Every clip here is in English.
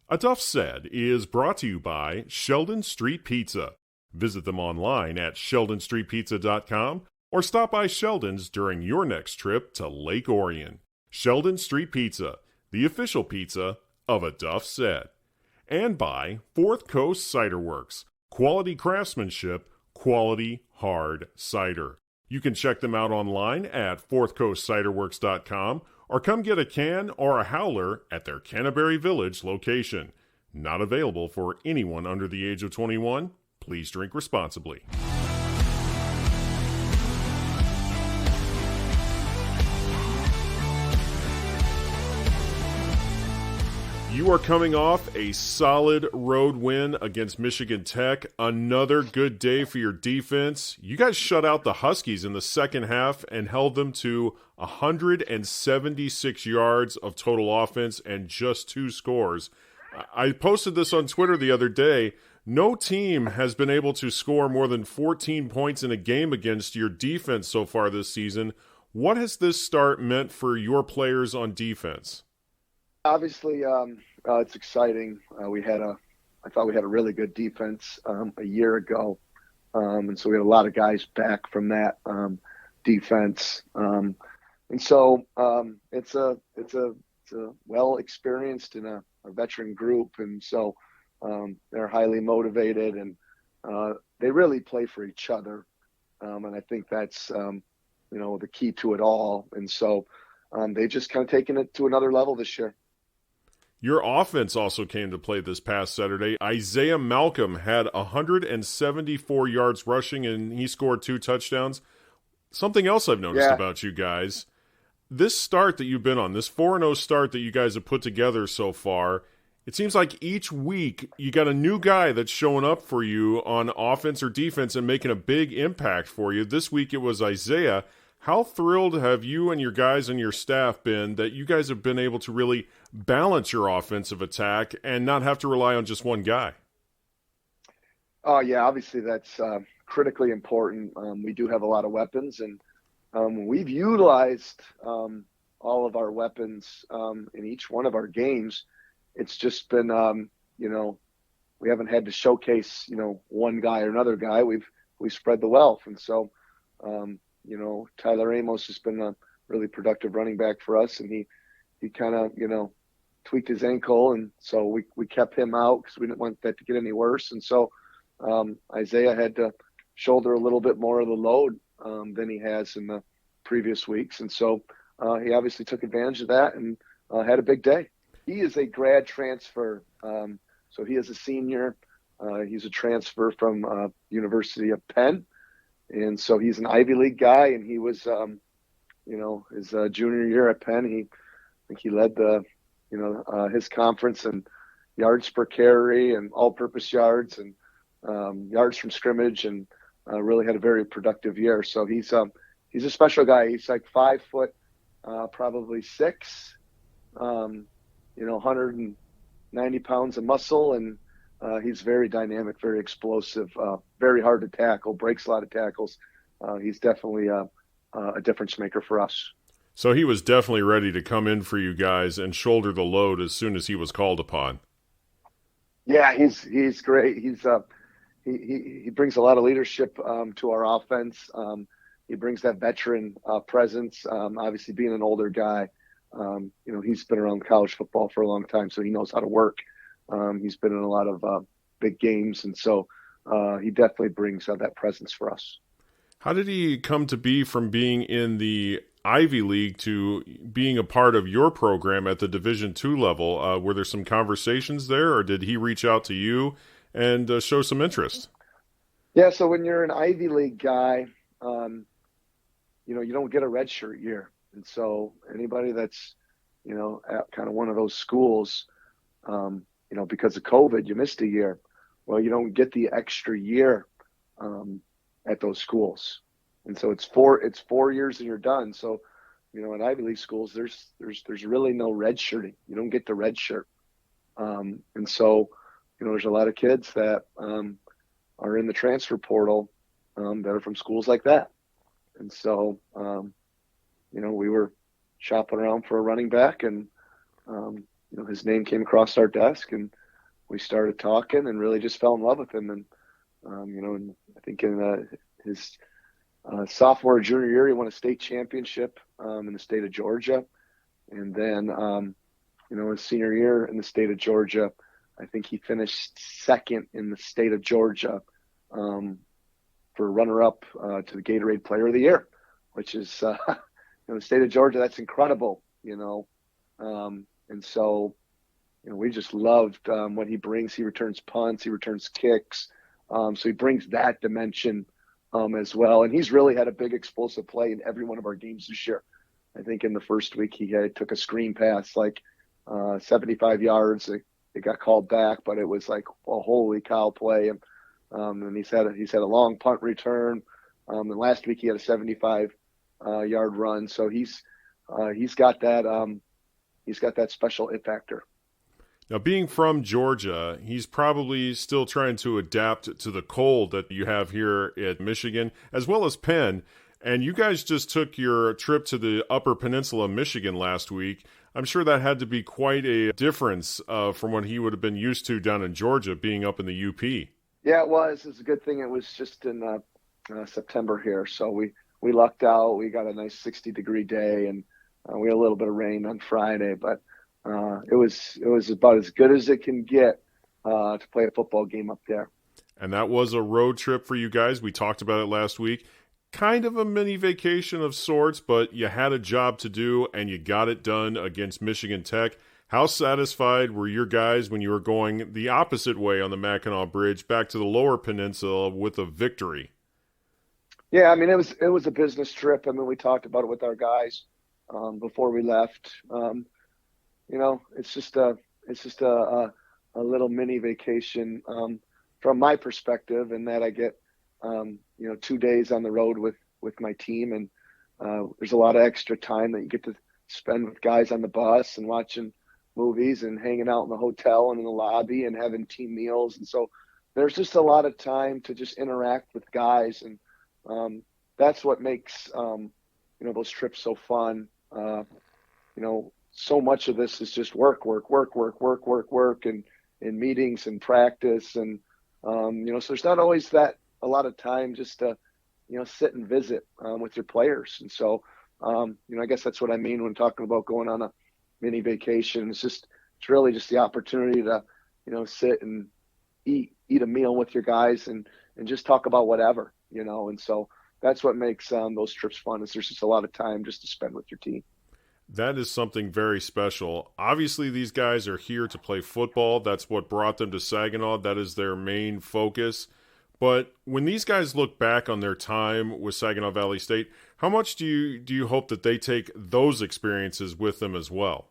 A Duff Said is brought to you by Sheldon Street Pizza. Visit them online at sheldonstreetpizza.com or stop by Sheldon's during your next trip to Lake Orion. Sheldon Street Pizza, the official pizza of A Duff Said. And by Fourth Coast Cider Works. Quality craftsmanship, quality hard cider. You can check them out online at fourthcoastciderworks.com or come get a can or a howler at their Canterbury Village location. Not available for anyone under the age of 21. Please drink responsibly. You are coming off a solid road win against Michigan Tech. Another good day for your defense. You guys shut out the Huskies in the second half and held them to 176 yards of total offense and just 2 scores. I posted this on Twitter the other day. No team has been able to score more than 14 points in a game against your defense so far this season. What has this start meant for your players on defense? Obviously, it's exciting. I thought we had a really good defense a year ago, and so we had a lot of guys back from that defense, and so it's a well experienced and a veteran group, and so they're highly motivated, and they really play for each other, and I think that's the key to it all, and so they just kind of taken it to another level this year. Your offense also came to play this past Saturday. Isaiah Malcolm had 174 yards rushing, and he scored 2 touchdowns. Something else I've noticed about you guys, this start that you've been on, this 4-0 start that you guys have put together so far, it seems like each week you got a new guy that's showing up for you on offense or defense and making a big impact for you. This week it was Isaiah. How thrilled have you and your guys and your staff been that you guys have been able to really balance your offensive attack and not have to rely on just one guy? Oh, yeah, obviously that's critically important. We do have a lot of weapons, and we've utilized all of our weapons in each one of our games. It's just been, we haven't had to showcase, one guy or another guy. We've spread the wealth, and so Tyler Amos has been a really productive running back for us, and he kind of, tweaked his ankle, and so we kept him out because we didn't want that to get any worse. And so Isaiah had to shoulder a little bit more of the load than he has in the previous weeks, and so he obviously took advantage of that and had a big day. He is a grad transfer, so he is a senior. He's a transfer from University of Penn. And so he's an Ivy League guy, and he was, his junior year at Penn, I think he led his conference in yards per carry and all-purpose yards and yards from scrimmage, and really had a very productive year. So he's a special guy. He's like 5 foot, probably 6, 190 pounds of muscle, and he's very dynamic, very explosive, very hard to tackle, breaks a lot of tackles. He's definitely a difference maker for us. So he was definitely ready to come in for you guys and shoulder the load as soon as he was called upon. Yeah, he's great. He brings a lot of leadership to our offense. He brings that veteran presence. Obviously, being an older guy, he's been around college football for a long time, so he knows how to work. He's been in a lot of big games, and so he definitely brings that presence for us. How did he come to be from being in the Ivy League to being a part of your program at the Division II level? Were there some conversations there, or did he reach out to you and show some interest? Yeah, so when you're an Ivy League guy, you don't get a redshirt year. And so anybody that's, at kind of one of those schools, because of COVID, you missed a year. Well, you don't get the extra year at those schools. And so it's 4 years and you're done. So, at Ivy League schools, there's really no redshirting. You don't get the red shirt. And so, there's a lot of kids that are in the transfer portal that are from schools like that. And so, we were shopping around for a running back, and his name came across our desk, and we started talking and really just fell in love with him. And and I think in his sophomore junior year, he won a state championship in the state of Georgia. And then, his senior year in the state of Georgia, I think he finished second in the state of Georgia for runner-up to the Gatorade Player of the Year, which is, in the state of Georgia, that's incredible, and so, we just loved what he brings. He returns punts, he returns kicks. So he brings that dimension as well. And he's really had a big explosive play in every one of our games this year. I think in the first week he took a screen pass, 75 yards. It got called back, but it was like a holy cow play. And he's had a long punt return. And last week he had a 75 yard run. So he's got that special it factor. Now, being from Georgia, he's probably still trying to adapt to the cold that you have here at Michigan, as well as Penn. And you guys just took your trip to the Upper Peninsula of Michigan last week. I'm sure that had to be quite a difference from what he would have been used to down in Georgia, being up in the UP. Yeah, it was. It's a good thing it was just in September here. So we lucked out. We got a nice 60-degree day, and we had a little bit of rain on Friday, but it was about as good as it can get to play a football game up there. And that was a road trip for you guys. We talked about it last week. Kind of a mini vacation of sorts, but you had a job to do, and you got it done against Michigan Tech. How satisfied were your guys when you were going the opposite way on the Mackinac Bridge back to the Lower Peninsula with a victory? Yeah, I mean, it was a business trip. I mean, we talked about it with our guys before we left. It's just a little mini vacation from my perspective, in that I get 2 days on the road with my team, and there's a lot of extra time that you get to spend with guys on the bus and watching movies and hanging out in the hotel and in the lobby and having team meals. And so there's just a lot of time to just interact with guys, and that's what makes those trips so fun. So much of this is just work, and meetings and practice. And, so there's not always a lot of time just to, sit and visit with your players. And so, I guess that's what I mean when talking about going on a mini vacation. It's really just the opportunity to, sit and eat a meal with your guys and just talk about whatever, and so that's what makes those trips fun, is there's just a lot of time just to spend with your team. That is something very special. Obviously, these guys are here to play football. That's what brought them to Saginaw. That is their main focus. But when these guys look back on their time with Saginaw Valley State, how much do you hope that they take those experiences with them as well?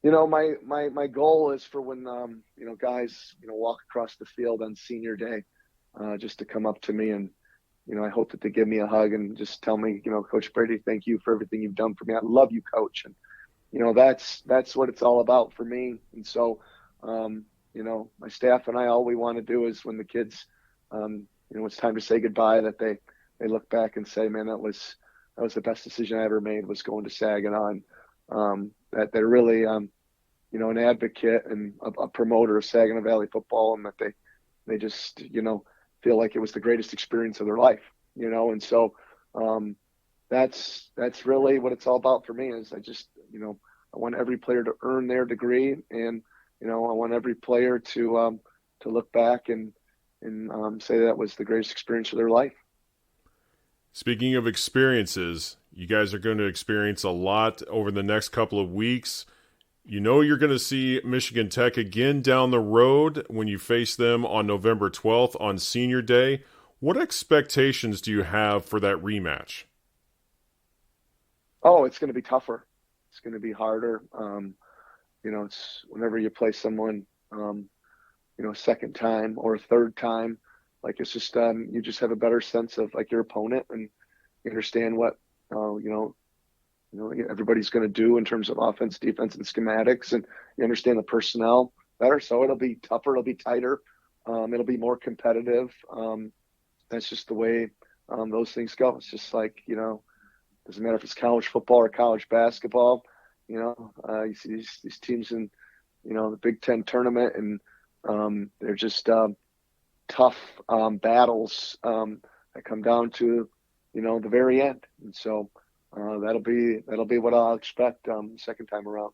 My goal is for when guys walk across the field on senior day, just to come up to me, and I hope that they give me a hug and just tell me, Coach Brady, thank you for everything you've done for me. I love you, Coach. And, that's what it's all about for me. And so, my staff and I, all we want to do is when the kids, it's time to say goodbye, that they look back and say, man, that was the best decision I ever made, was going to Saginaw. And that they're really, an advocate and a promoter of Saginaw Valley football, and that they just, feel like it was the greatest experience of their life, and so that's really what it's all about for me. Is I just, I want every player to earn their degree, and I want every player to look back and say that was the greatest experience of their life. Speaking of experiences, you guys are going to experience a lot over the next couple of weeks. You're going to see Michigan Tech again down the road when you face them on November 12th on Senior Day. What expectations do you have for that rematch? Oh, it's going to be tougher. It's going to be harder. It's whenever you play someone, a second time or a third time, it's just you just have a better sense of your opponent, and you understand what everybody's going to do in terms of offense, defense, and schematics, and you understand the personnel better. So it'll be tougher. It'll be tighter. It'll be more competitive. That's just the way those things go. It's just doesn't matter if it's college football or college basketball. You see these teams in, the Big Ten tournament, and they're just tough battles that come down to, the very end. And so that'll be what I'll expect the second time around.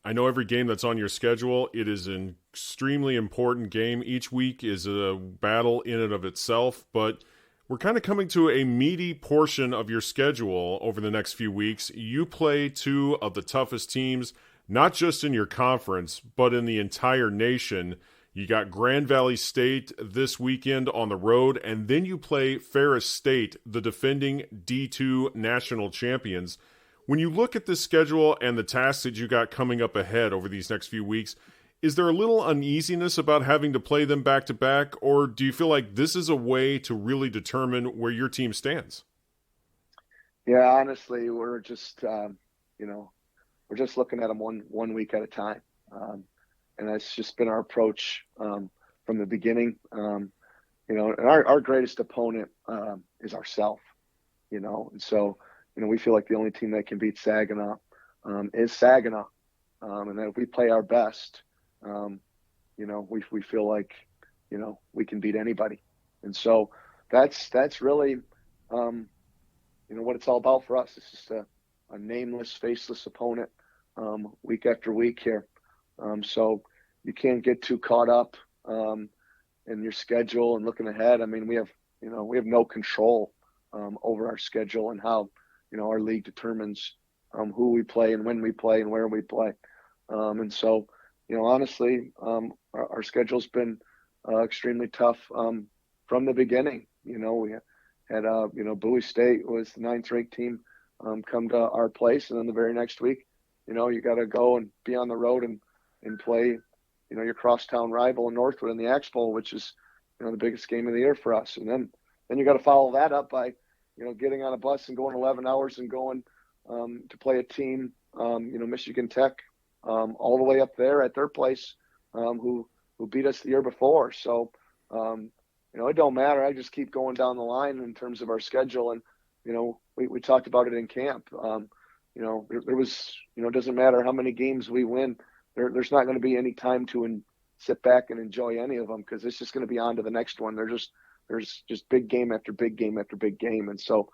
I know every game that's on your schedule, it is an extremely important game. Each week is a battle in and of itself, but we're kind of coming to a meaty portion of your schedule over the next few weeks. You play two of the toughest teams, not just in your conference, but in the entire nation. You got Grand Valley State this weekend on the road, and then you play Ferris State, the defending D2 national champions. When you look at this schedule and the tasks that you got coming up ahead over these next few weeks, is there a little uneasiness about having to play them back-to-back, or do you feel like this is a way to really determine where your team stands? Yeah, honestly, we're just, we're just looking at them one week at a time. And that's just been our approach from the beginning. And our greatest opponent is ourselves, and so, we feel like the only team that can beat Saginaw is Saginaw. And that if we play our best, we feel like, we can beat anybody. And so that's really, what it's all about for us. It's just a nameless, faceless opponent week after week here. So you can't get too caught up in your schedule and looking ahead. I mean, we have no control over our schedule and how, our league determines who we play and when we play and where we play. And so, honestly, our schedule's been extremely tough from the beginning. We had, Bowie State was the 9th ranked team come to our place. And then the very next week, you got to go and be on the road and play, your crosstown rival in Northwood in the Axe Bowl, which is, the biggest game of the year for us. And then you got to follow that up by, getting on a bus and going 11 hours and going to play a team, Michigan Tech, all the way up there at their place, who beat us the year before. So, it don't matter. I just keep going down the line in terms of our schedule. And, we talked about it in camp. There was, it doesn't matter how many games we win. There's not going to be any time to sit back and enjoy any of them, because it's just going to be on to the next one. There's just big game after big game after big game. And so,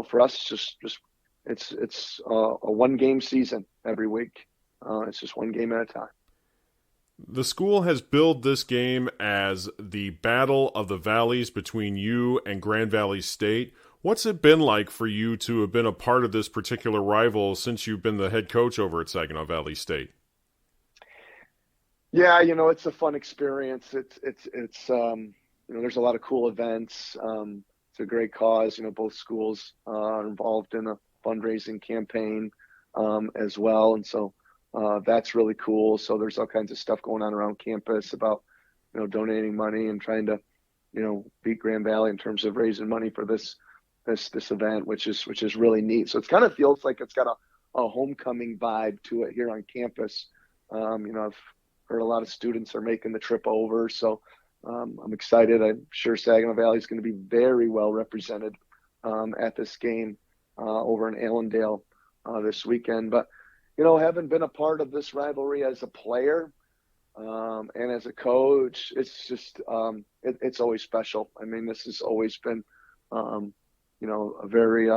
for us, it's a one game season every week. It's just one game at a time. The school has billed this game as the Battle of the Valleys between you and Grand Valley State. What's it been like for you to have been a part of this particular rival since you've been the head coach over at Saginaw Valley State? Yeah, it's a fun experience. It's there's a lot of cool events. It's a great cause. Both schools are involved in a fundraising campaign as well. And so that's really cool. So there's all kinds of stuff going on around campus about, donating money and trying to, beat Grand Valley in terms of raising money for this event, which is really neat. So it kind of feels like it's got a homecoming vibe to it here on campus. I've heard a lot of students are making the trip over. So I'm excited. I'm sure Saginaw Valley is going to be very well represented at this game over in Allendale this weekend. But, having been a part of this rivalry as a player and as a coach, it's just it's always special. I mean, this has always been, a very,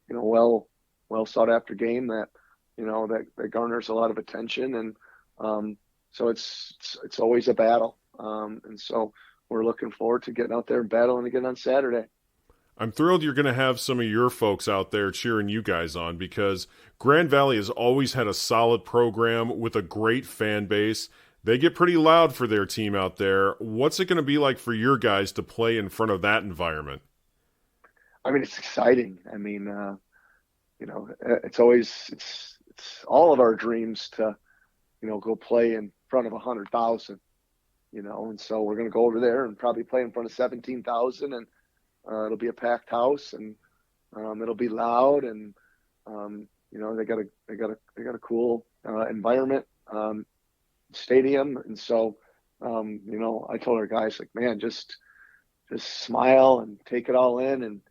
well sought after game that, that garners a lot of attention. And so it's always a battle. And so we're looking forward to getting out there and battling again on Saturday. I'm thrilled you're going to have some of your folks out there cheering you guys on, because Grand Valley has always had a solid program with a great fan base. They get pretty loud for their team out there. What's it going to be like for your guys to play in front of that environment? I mean, it's exciting. I mean, it's always, it's all of our dreams to, go play in front of 100,000, and so we're going to go over there and probably play in front of 17,000, and it'll be a packed house, and it'll be loud, and they got a cool environment, stadium, and so I told our guys, like, man, just smile and take it all in, and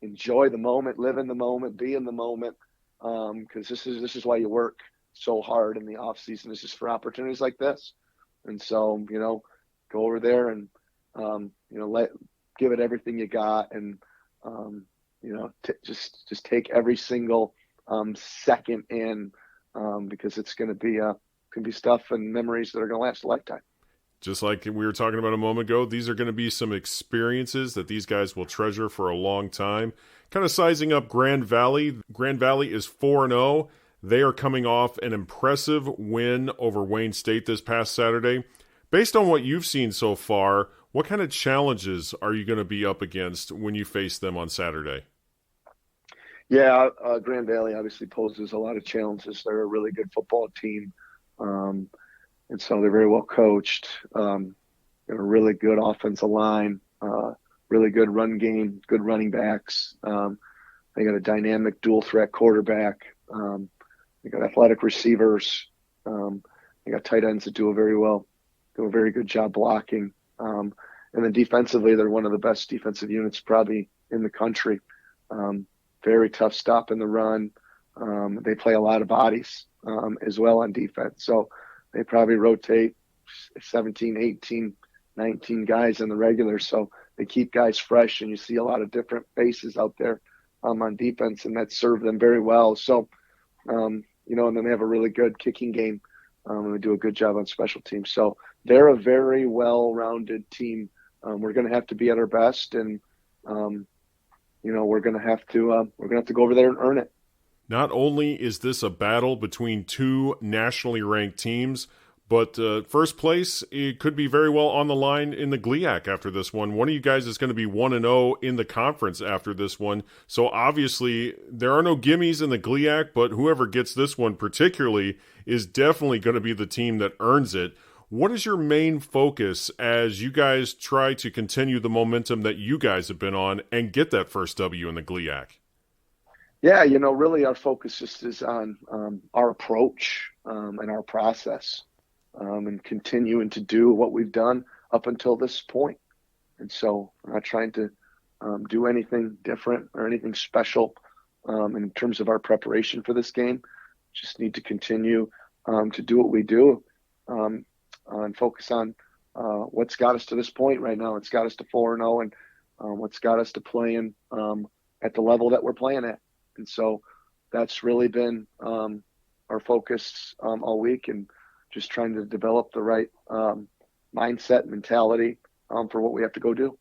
enjoy the moment, live in the moment, be in the moment, because this is why you work so hard in the off season. This is for opportunities like this. And so, go over there and, give it everything you got, and, just take every single second in, because it's going to be stuff and memories that are going to last a lifetime. Just like we were talking about a moment ago, these are going to be some experiences that these guys will treasure for a long time. Kind of sizing up Grand Valley. Grand Valley is 4-0. They are coming off an impressive win over Wayne State this past Saturday. Based on what you've seen so far, what kind of challenges are you going to be up against when you face them on Saturday? Yeah, Grand Valley obviously poses a lot of challenges. They're a really good football team. And so they're very well coached. They have a really good offensive line, really good run game, good running backs. They got a dynamic dual threat quarterback. They got athletic receivers. They got tight ends that do a very good job blocking. And then defensively, they're one of the best defensive units probably in the country. Very tough stop in the run. They play a lot of bodies as well on defense. So they probably rotate 17, 18, 19 guys in the regular. So they keep guys fresh, and you see a lot of different faces out there on defense, and that served them very well. So, and then they have a really good kicking game, and they do a good job on special teams. So they're a very well-rounded team. We're going to have to be at our best, and, we're going to have to go over there and earn it. Not only is this a battle between two nationally ranked teams, but first place, it could be very well on the line in the GLIAC after this one. One of you guys is going to be 1-0 in the conference after this one. So obviously there are no gimmies in the GLIAC, but whoever gets this one particularly is definitely going to be the team that earns it. What is your main focus as you guys try to continue the momentum that you guys have been on and get that first W in the GLIAC? Yeah, really our focus just is on our approach and our process, and continuing to do what we've done up until this point. And so we're not trying to do anything different or anything special in terms of our preparation for this game. Just need to continue to do what we do and focus on what's got us to this point right now. It's got us to 4-0, and what's got us to playing at the level that we're playing at. And so that's really been our focus all week, and just trying to develop the right mindset, mentality for what we have to go do.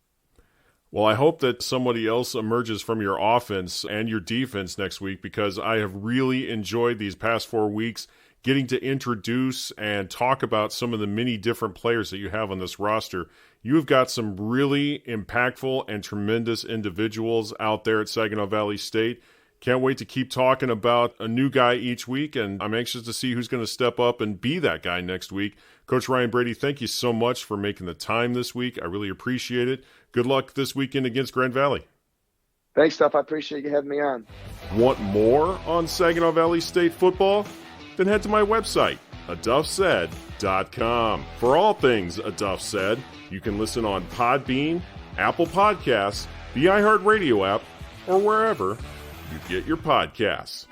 Well, I hope that somebody else emerges from your offense and your defense next week, because I have really enjoyed these past 4 weeks getting to introduce and talk about some of the many different players that you have on this roster. You've got some really impactful and tremendous individuals out there at Saginaw Valley State. Can't wait to keep talking about a new guy each week, and I'm anxious to see who's going to step up and be that guy next week. Coach Ryan Brady, thank you so much for making the time this week. I really appreciate it. Good luck this weekend against Grand Valley. Thanks, Steph. I appreciate you having me on. Want more on Saginaw Valley State football? Then head to my website, aduffsaid.com. For all things A Duff Said, you can listen on Podbean, Apple Podcasts, the iHeartRadio app, or wherever you get your podcasts.